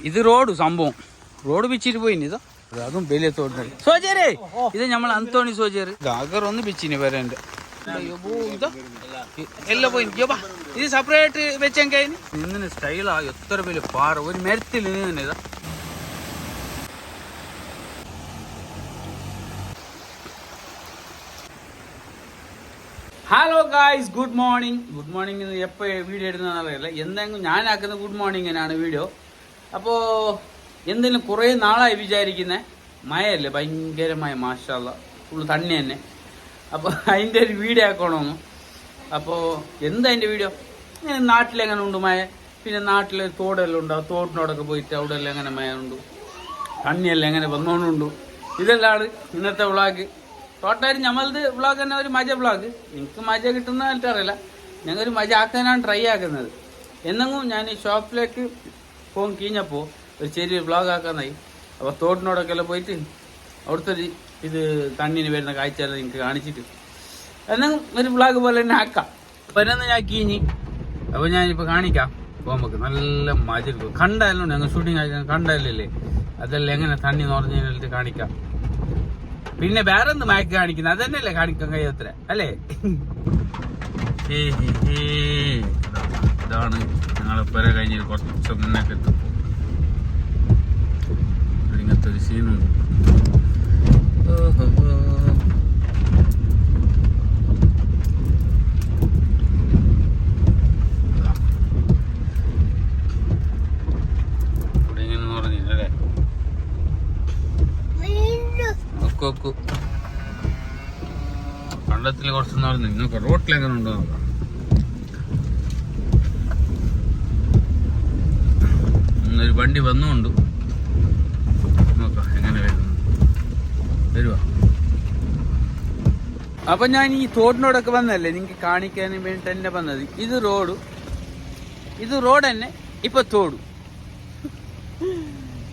ഇത് റോഡ് സംഭവം റോഡ് പിച്ചിട്ട് പോയിന് ഇതാ അതും വലിയ തോട് സോചേരേ ഇത് നമ്മൾ അന്തോണി സോചേര് അഗർ ഒന്ന് പിച്ചിന് വരണ്ട് എല്ലാം പോയി ഇത് സെപ്പറേറ്റ് വെച്ചെങ്കിൽ നിന്ന് സ്റ്റൈലാ എത്ര വലിയ പാറ ഒരു മരത്തിൽ നിന്ന് ഇതാ ഹലോ ഗായ്സ് ഗുഡ് മോർണിംഗ് എപ്പോൾ വീഡിയോ എടുക്കുന്നതെന്ന് അറിയില്ല എന്തെങ്കിലും ഞാനാക്കുന്ന ഗുഡ് മോർണിംഗിനാണ് വീഡിയോ അപ്പോൾ എന്തെങ്കിലും കുറേ നാളായി വിചാരിക്കുന്നത് മഴയല്ലേ ഭയങ്കരമായ മാഷാള്ള ഫുള്ള് തണ്ണി തന്നെ അപ്പോൾ അതിൻ്റെ ഒരു വീഡിയോ ആക്കണമെന്ന് അപ്പോൾ എന്താ അതിൻ്റെ വീഡിയോ ഇങ്ങനെ നാട്ടിലെങ്ങനെ ഉണ്ട് മഴ പിന്നെ നാട്ടിൽ തോടെല്ലാം ഉണ്ട് ആ തോട്ടിനോടൊക്കെ പോയിട്ട് അവിടെ എല്ലാം എങ്ങനെ മഴ ഉണ്ട് തണ്ണിയെല്ലാം എങ്ങനെ വന്നുകൊണ്ടുണ്ട് ഇതെല്ലാം ഇന്നത്തെ വ്ളോഗ് ടോട്ടായിട്ട് നമ്മളത് വ്ളോഗ് തന്നെ ഒരു മജ വ്ളോഗ് നിങ്ങൾക്ക് മജ കിട്ടുന്നതായിട്ട് അറിയില്ല ഞങ്ങളൊരു മജ ആക്കാനാണ് ട്രൈ ആക്കുന്നത് എന്നെങ്കിലും ഞാൻ ഈ ഷോപ്പിലേക്ക് ഫോൺ കഴിഞ്ഞപ്പോൾ ഒരു ചെറിയൊരു വ്ളോഗ് ആക്കാനായി അപ്പോൾ തോട്ടിനോടൊക്കെ എല്ലാം പോയിട്ട് അവിടുത്തെ ഒരു ഇത് തണ്ണിന് വരുന്ന കാഴ്ചയെല്ലാം നിങ്ങൾക്ക് കാണിച്ചിട്ട് എന്നെങ്കിലും ഒരു വ്ളോഗ് പോലെ തന്നെ ആക്കാം അപ്പോൾ എന്നെ ഞാൻ കീഞ്ഞി അപ്പോൾ ഞാനിപ്പോൾ കാണിക്കാം പോകുമ്പോൾ നല്ല മജ കണ്ടായാലും ഞങ്ങൾ ഷൂട്ടിങ് ആക്കാൻ കണ്ടായില്ലേ അതെല്ലാം എങ്ങനെ തണ്ണി നിറഞ്ഞതിനടുത്ത് കാണിക്കാം പിന്നെ വേറെ എന്ത് മയക്ക് കാണിക്കുന്നത് അത് തന്നെയല്ലേ കാണിക്കാൻ കഴിയാത്ര അല്ലേ ഇതാണ് ഞങ്ങളെ പെര കഴിഞ്ഞ കുറച്ച് മുന്നേക്ക് എത്തും ഇങ്ങനത്തെ ഒരു സീനുണ്ട് ഇവിടെ ഇങ്ങനെ പറഞ്ഞല്ലേ നോക്കൂ കണ്ടത്തിൽ കുറച്ച് നാൾ നിങ്ങൾക്ക് റോട്ടിലെങ്ങനെ ഉണ്ടോ നോക്കാം ഒരു വണ്ടി വന്നുകൊണ്ട് നോക്കാം എങ്ങനെ വരുവാ അപ്പൊ ഞാൻ ഈ തോടിനോടൊക്കെ വന്നല്ലേ നിങ്ങൾക്ക് കാണിക്കാൻ വേണ്ടി തന്നെ വന്നത് ഇത് റോഡ് തന്നെ ഇപ്പൊ തോട്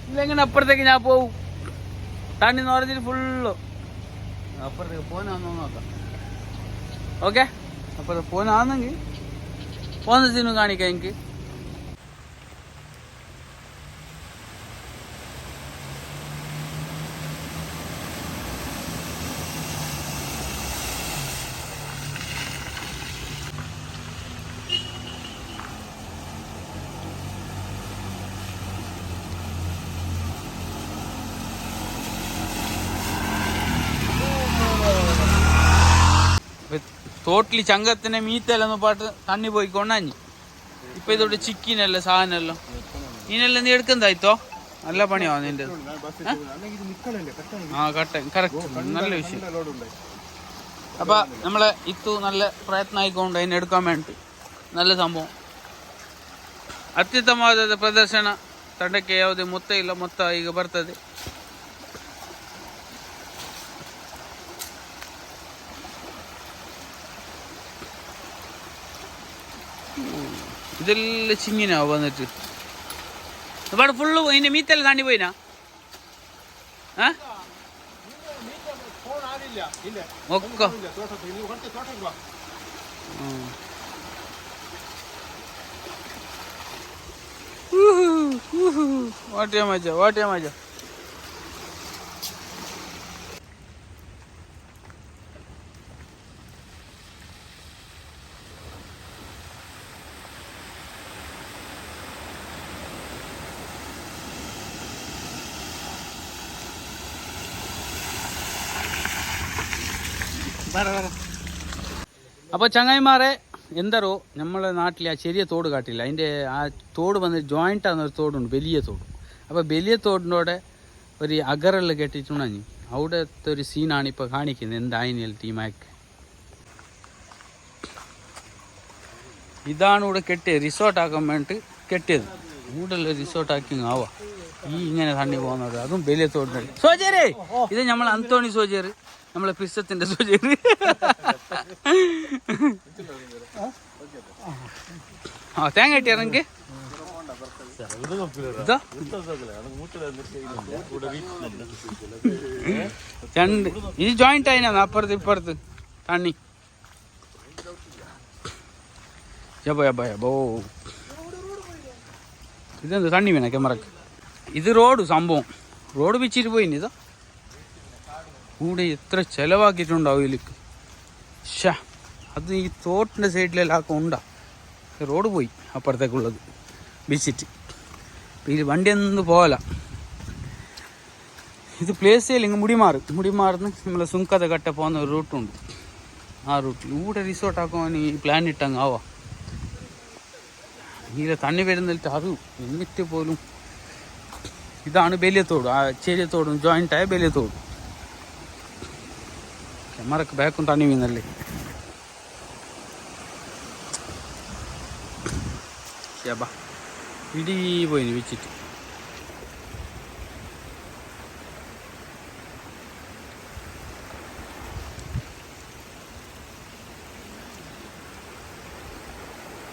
ഇതെങ്ങനെ അപ്പുറത്തേക്ക് ഞാൻ പോവും തണ്ണി എന്ന് പറഞ്ഞിട്ട് ഫുള്ള് അപ്പുറത്തേക്ക് പോനാന്നോ നോക്കാം ഓക്കെ അപ്പുറത്ത് പോനാന്നെങ്കിൽ പോകുന്ന സീനും കാണിക്കാം എനിക്ക് തോട്ടിൽ ചങ്കത്തിനെ മീത്തല്ലെന്ന് പാട്ട് തണ്ണി പോയി കൊണ്ടാഞ്ഞി ഇപ്പൊ ഇതോട്ട് ചിക്കനല്ലേ സാധനമല്ലോ ഇതിനെല്ലാം നീ എടുക്കുന്നതായിത്തോ നല്ല പണിയാവും നിന്റെ ആ കറക്റ്റ് നല്ല വിഷയം അപ്പൊ നമ്മളെ ഇത്തു നല്ല പ്രയത്നം ആയിക്കൊണ്ട് അതിനെ എടുക്കാൻ വേണ്ടി നല്ല സംഭവം ಅತ್ಯುತ್ತಮವಾದ ಪ್ರದರ್ಶನ ತಂಡಕ್ಕೆ ಯಾವುದೇ ಮೊತ್ತ ಇಲ್ಲ ಮೊತ್ತ ಈಗ ಬರ್ತದೆ ഇതെല്ലാം ചിങ്ങിനാ വന്നിട്ട് ഇവിടെ ഫുള്ള് ഇതിന്റെ മീത്തെല്ലാം താണ്ടി പോയിനാ ഒക്കെ വാട്ടിയാ മജ അപ്പോൾ ചങ്ങായിമാരെ എന്തോ നമ്മളെ നാട്ടിൽ ആ ചെറിയ തോട് കാട്ടില്ല അതിൻ്റെ ആ തോട് വന്ന് ജോയിൻ്റ് ആകുന്ന ഒരു തോടുണ്ട് വലിയ തോട് അപ്പോൾ വലിയ തോടിനോടെ ഒരു അഗറെല്ലാം കെട്ടിയിട്ടുണ്ടെങ്കിൽ അവിടുത്തെ ഒരു സീനാണ് ഇപ്പോൾ കാണിക്കുന്നത് എന്തായാലും ടീമാക്ക് ഇതാണ് ഇവിടെ കെട്ടിയത് റിസോർട്ടാക്കാൻ വേണ്ടിയിട്ട് കെട്ടിയത് കൂടുതൽ റിസോർട്ടാക്കി ആവാം ഈ ഇങ്ങനെ തണ്ണി പോകുന്നത് അതും വലിയ തോടിനടി സോചേരേ ഇത് നമ്മൾ അന്തോണി സോചേര് നമ്മളെ പിസ്സത്തിന്റെ സോചേര് ആ തേങ്ങ കിട്ടിയാ നിനക്ക് രണ്ട് ഇത് ജോയിന്റ് ആയിനാ അപ്പുറത്ത് ഇപ്പുറത്ത് തണ്ണി ജബോ ഇതെന്ത് തണ്ണി വേണ ക്യാമറക്ക് ഇത് റോഡ് സംഭവം റോഡ് പിച്ചിട്ട് പോയിന് ഇതാ കൂടെ എത്ര ചിലവാക്കിയിട്ടുണ്ടാവും ഇതിലേക്ക് ഷാ അത് ഈ തോട്ടിൻ്റെ സൈഡിലെല്ലാം ഉണ്ടാ റോഡ് പോയി അപ്പുറത്തേക്കുള്ളത് ബീച്ചിട്ട് അപ്പം ഇത് വണ്ടിയൊന്നും പോകല ഇത് പ്ലേസ് ചെയ്യില്ല ഇങ്ങ് മുടിമാറുന്ന് നമ്മളെ സുങ്കത കട്ട പോകുന്ന ഒരു റൂട്ടുണ്ട് ആ റൂട്ടിൽ ഇവിടെ റിസോർട്ട് ആക്കുവാൻ ഈ പ്ലാൻ ഇട്ടങ്ങ് ആവാ ഇതിലെ തണ്ണി വരുന്നിട്ട് അറിയും എന്നിട്ട് പോലും ഇതാണ് ബലിയത്തോട് ആ ചെരിയത്തോടും ജോയിൻ്റായ ബലിയത്തോട് ക്യാമറക്ക് ബാക്കും തണ്ണി വീന്നല്ലേ ശബാ ഇടി പോയിന് വെച്ചിട്ട്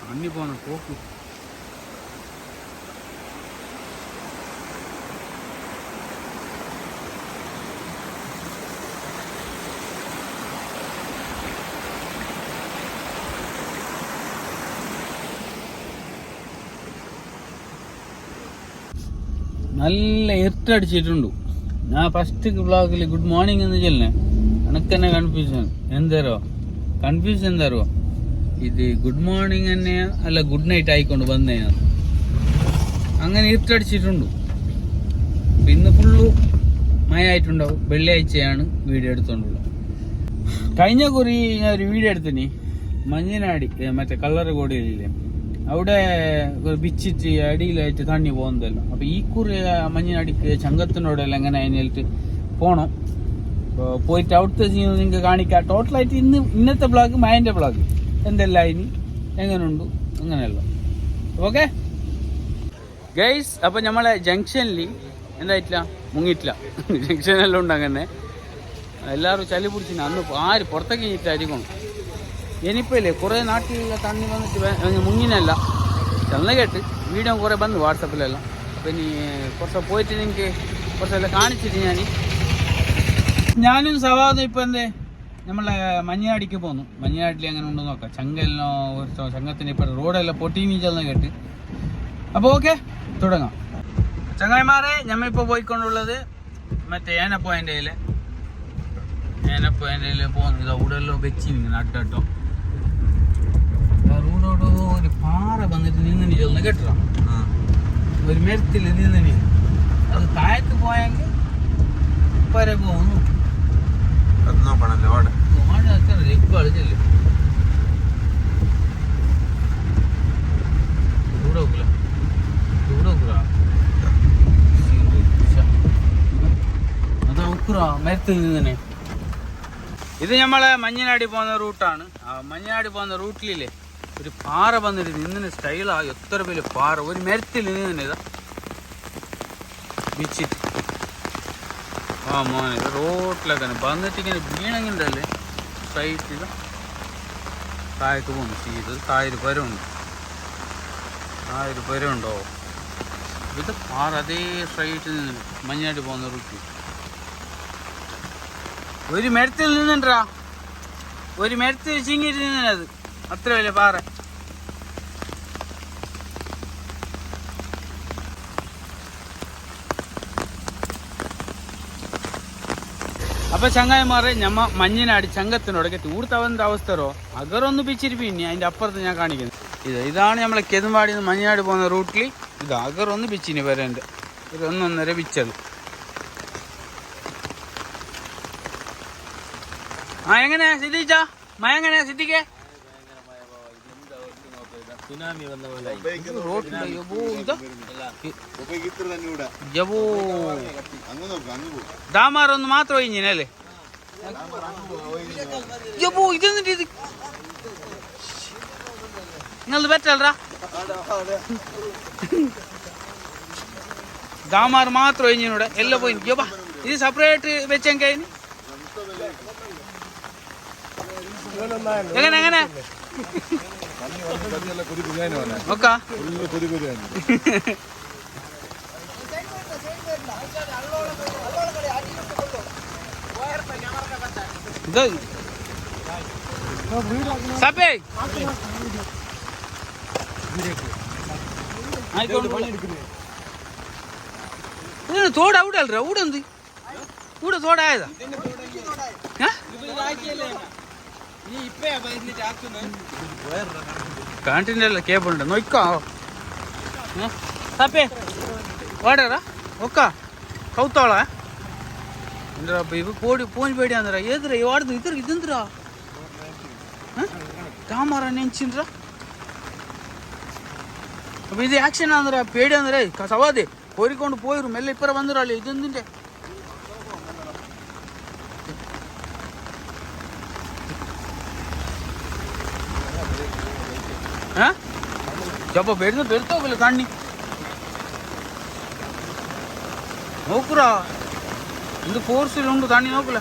തണ്ണി പോന്ന പോക്ക് നല്ല ഇരുട്ടടിച്ചിട്ടുണ്ട് ഞാൻ ഫസ്റ്റ് വ്ളോഗിൽ ഗുഡ് മോർണിംഗ് എന്ന് ചെല്ലേ എനിക്ക് തന്നെ കൺഫ്യൂഷൻ എന്താറോ ഇത് ഗുഡ് മോർണിംഗ് തന്നെയാ അല്ല ഗുഡ് നൈറ്റ് ആയിക്കൊണ്ട് വന്നേയാ അങ്ങനെ ഇരുട്ടടിച്ചിട്ടുണ്ട് ഇന്ന് ഫുള്ളു മഴ ആയിട്ടുണ്ടാവും വെള്ളിയാഴ്ചയാണ് വീഡിയോ എടുത്തോണ്ടുള്ളത് കഴിഞ്ഞ കുറി ഞാൻ ഒരു വീഡിയോ എടുത്തിന് മഞ്ഞനാടി മറ്റേ കള്ളറകോടിയിലെ അവിടെ ബിച്ചിട്ട് അടിയിലായിട്ട് തണ്ണി പോകുന്നതല്ലോ അപ്പൊ ഈ കുറി മഞ്ഞനാടിക്ക് ചങ്കത്തിനോടെല്ലാം എങ്ങനെ അതിനായിട്ട് പോണം പോയിട്ട് അവിടുത്തെ നിങ്ങൾക്ക് കാണിക്കാം ടോട്ടലായിട്ട് ഇന്നത്തെ ബ്ലോഗ് മയന്റെ ബ്ലോഗ് എന്തെല്ലാം ഇനി എങ്ങനെയുണ്ട് അങ്ങനെയല്ലോ ഓക്കെ ഗൈസ് അപ്പൊ നമ്മളെ ജംഗ്ഷനിൽ എന്തായിട്ടില്ല മുങ്ങിയിട്ടില്ല ജംഗ്ഷനെല്ലാം ഉണ്ട് അങ്ങനെ എല്ലാവരും ചളി പിടിച്ചിന് അന്ന് ആര് പുറത്തേക്ക് കഴിഞ്ഞിട്ടായിരിക്കണം ഇനിയിപ്പോൾ ഇല്ലേ കുറേ നാട്ടിലുള്ള തണ്ണി വന്നിട്ട് മുങ്ങിനല്ല ചെന്ന കേട്ട് വീഡിയോ കുറേ വന്നു വാട്സപ്പിലെല്ലാം അപ്പം ഇനി കുറച്ച് പോയിട്ട് എനിക്ക് കുറച്ചെല്ലാം കാണിച്ചിട്ട് ഞാനും സവാദും ഇപ്പം എന്തേ നമ്മളെ മഞ്ഞനാടിക്ക് പോന്നു മഞ്ഞനാട്ടിൽ എങ്ങനെ ഉണ്ടെന്ന് നോക്കാം ചങ്കെല്ലാം ഒരു ചങ്കത്തിന് ഇപ്പം റോഡെല്ലാം പൊട്ടീനി ചെന്ന കേട്ട് അപ്പോൾ ഓക്കെ തുടങ്ങാം ചങ്ങായിമാരെ നമ്മളിപ്പോൾ പോയിക്കൊണ്ടുള്ളത് മറ്റേ ഏനപ്പോയിൻ്റെ പോകുന്നത് അവിടെല്ലാം വെച്ചിരിക്കുന്നു അട്ടോ റോഡോടോ ഒരു പാറ വന്നിട്ട് നിന്നിനി ചെന്ന് കേട്ടോ ഒരു മരത്തിൽ നിന്നിനി അത് താഴത്ത് പോയെങ്കിൽ പര പോകുന്നു അത്ര ഇപ്പം അളിച്ചല്ലേ അതാ ഉക്കുറാ മരത്തിൽ നിന്നെ ഇത് നമ്മളെ മഞ്ഞനാടി പോകുന്ന റൂട്ടാണ് ആ മഞ്ഞനാടി പോകുന്ന റൂട്ടിലില്ലേ ഒരു പാറ വന്നിട്ട് നിന്നിന് സ്റ്റൈലാ എത്ര വലിയ പാറ ഒരു മരത്തിൽ നിന്നിനെ ഇതാ ബീച്ചിട്ട് ആ മോനെ ഇത് റോട്ടിലൊക്കെ വന്നിട്ട് ഇങ്ങനെ വീണങ്ങിണ്ടല്ലേ സ്ട്രൈറ്റ് ഇതാ താഴത്ത് പോകുന്നു ഇത് താഴൊരു പരമുണ്ടോ ഇത് പാറ അതേ സ്ട്രൈറ്റ് നിന്ന് മഞ്ഞനാടി പോകുന്ന റൂട്ടിൽ ഒരു മരത്തിൽ നിന്നുണ്ടാ ഒരു മരത്തിൽ ചിങ്ങിട്ട് നിന്നത് അത്ര വലിയ പാറ അപ്പൊ ചങ്ങായിമാരെ ഞമ്മ മഞ്ഞനാടി ചങ്കത്തിനോടൊക്കെ തൂർത്തവന്റെ അവസ്ഥരോ അകറൊന്ന് പിച്ചിരിപ്പിന്നെ അതിന്റെ അപ്പുറത്ത് ഞാൻ കാണിക്കുന്നത് ഇതാണ് നമ്മളെ കെതുമ്പാടി നിന്ന് മഞ്ഞനാടി പോകുന്ന റൂട്ടിൽ ഇത് അകറൊന്ന് പിച്ചിന് വരണ്ട് ഒരു 1.5 പിച്ചത് ആ എങ്ങനെയാ സിദ്ധിച്ചാ മഴ എങ്ങനെയാ സിദ്ധിക്കേ ദാമാറൊന്ന് മാത്രം ഒഴിഞ്ഞല്ലേ ഇതെന്നിട്ട് ഇത് നിങ്ങളത് പറ്റല്ലടാ ദാമാർ മാത്രം ഒഴിഞ്ഞൂടെ എല്ലാം പോയി ഇത് സെപ്പറേറ്റ് വെച്ചെങ്കിൽ അതിന് എങ്ങനെ എങ്ങനെ നോക്കാ സപ്പേ ആയിക്കോട്ടെ തോട് അവിടെ അല്ല ഇവിടെ എന്ത് ഇവിടെ തോടായതാ കാണ്ടിൻ്റെ അല്ല കേബിളുണ്ട് നോക്കോ തപ്പേ വാടാ ഒക്ക കൗത്തോളാ എന്താ ഇവ പോടി പോയി പേടിയാന്നറ ഏതിരാ വാടുന്നു ഇതർ ഇതെന്തിരാ ക്യാമറ നെഞ്ചിൻറാ അപ്പൊ ഇത് ആക്ഷൻ ആന്നറ പേടിയാന്നറേ സവാദേ കോരിക്കൊണ്ട് പോയിരും മെല്ലെ ഇപ്പറ വന്നിരാളേ ഇതെന്തിന്റെ ജപ്പ പെരുത്തോക്കില്ല തണ്ണി നോക്കുറാ എന്ത് ഫോഴ്സിലുണ്ട് തണ്ണി നോക്കില്ല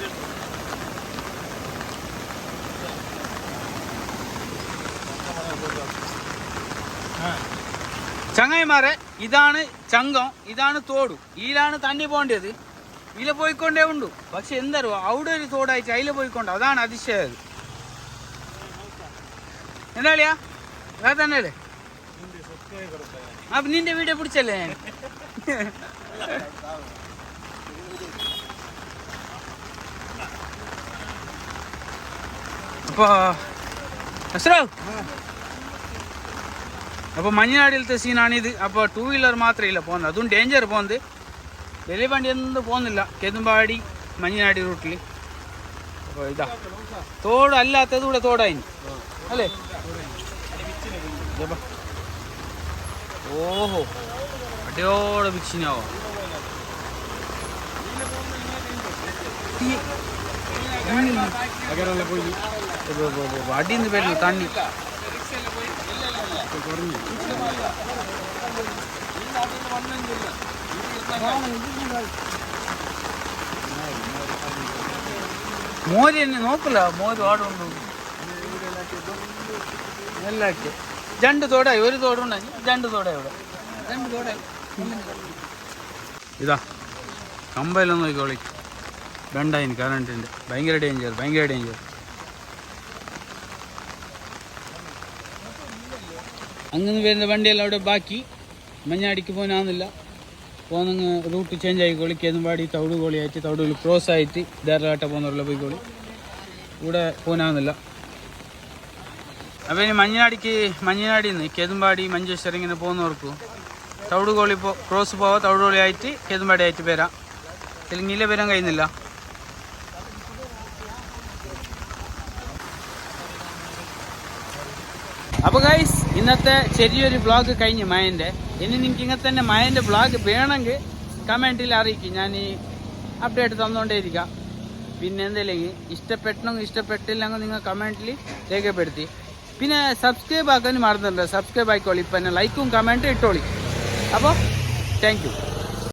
ചങ്ങായിമാരെ ഇതാണ് ചങ്കം ഇതാണ് തോട് ഇതിലാണ് തണ്ണി പോകേണ്ടത് ഇതിൽ പോയിക്കൊണ്ടേ ഉണ്ട് പക്ഷെ എന്തറിയോ അവിടെ ഒരു തോടായിട്ട് അതിൽ പോയിക്കൊണ്ട് അതാണ് അതിശയത് എന്താളിയാ വേറെ തന്നെ അല്ലേ അപ്പൊ നിന്റെ വീഡിയോ പിടിച്ചല്ലേ ഞാൻ അപ്പൊ അപ്പോൾ മഞ്ഞനാടിലത്തെ സീനാണിത്. അപ്പോൾ 2 വീലർ മാത്രമേ പോകുന്നത്, അതും ഡേഞ്ചർ പോകുന്നത്. വലിയ വണ്ടി ഒന്നും പോകുന്നില്ല കേതുമ്പാടി മഞ്ഞനാടി റൂട്ടിൽ. അപ്പോൾ ഇതാ തോട് അല്ലാത്തത് കൂടെ തോടായി അല്ലേ. ഓഹോ അടിയോടെ ബിച്ചിനാവോ. അടിന്ന് വരുന്നു തണ്ണി. മോര് തന്നെ നോക്കില്ല, മോര് വാടുണ്ട് എല്ലാക്കി. 2 തോടായി, 1 തോടുണ്ടായി, 2 തോടായി ഇവിടെ, 2 തോടായി. ഇതാ കമ്പയിലൊന്നും നോക്കിക്കോളി, ബെണ്ടായിന് കറണ്ടിൻ്റെ. ഭയങ്കര ഡേഞ്ചർ, ഭയങ്കര ഡേഞ്ചർ. അങ്ങനെ വരുന്ന വണ്ടിയെല്ലാം അവിടെ ബാക്കി. മഞ്ഞാടിക്ക് പോകാനാവുന്നില്ല, പോകുന്ന റൂട്ട് ചേഞ്ച് ആയിക്കോളി. കേതുമ്പാടി തവിടുകോളിയായിട്ട് തവിടുകൾ ക്രോസ് ആയിട്ട് ധാരാളാട്ട പോകുന്നവരുള്ള പോയിക്കോളി. ഇവിടെ പോകാനാവുന്നില്ല. അപ്പോൾ ഇനി മഞ്ഞനാടിയിൽ നിന്ന് കേതുമ്പാടി മഞ്ചേശ്വരം ഇങ്ങനെ പോകുന്നവർക്ക് തവിടുകോളി ക്രോസ് പോവാം, തവിടുകോളി ആയിട്ട് കേതുമ്പാടി ആയിട്ട് വരാം. തെലുങ്കിലെ വരാൻ കഴിയുന്നില്ല. അപ്പോൾ ഗൈസ് ഇന്നത്തെ ചെറിയൊരു വ്ളോഗ് കഴിഞ്ഞ് മയൻ്റെ. ഇനി നിങ്ങൾക്ക് ഇങ്ങനെ തന്നെ മയൻ്റെ വ്ളോഗ് വേണമെങ്കിൽ കമൻറ്റിൽ അറിയിക്കും, ഞാൻ ഈ അപ്ഡേറ്റ് തന്നുകൊണ്ടേയിരിക്കാം. പിന്നെ എന്തെങ്കിലും ഇഷ്ടപ്പെട്ടെങ്കിൽ ഇഷ്ടപ്പെട്ടില്ലെങ്കിൽ നിങ്ങൾ കമൻറ്റിൽ രേഖപ്പെടുത്തി. പിന്നെ സബ്സ്ക്രൈബ് ആക്കാൻ മറന്നിട്ടുണ്ട്, സബ്സ്ക്രൈബ് ആയിക്കോളി. ഇപ്പം തന്നെ ലൈക്കും കമൻറ്റും ഇട്ടോളി. അപ്പോൾ താങ്ക് യു.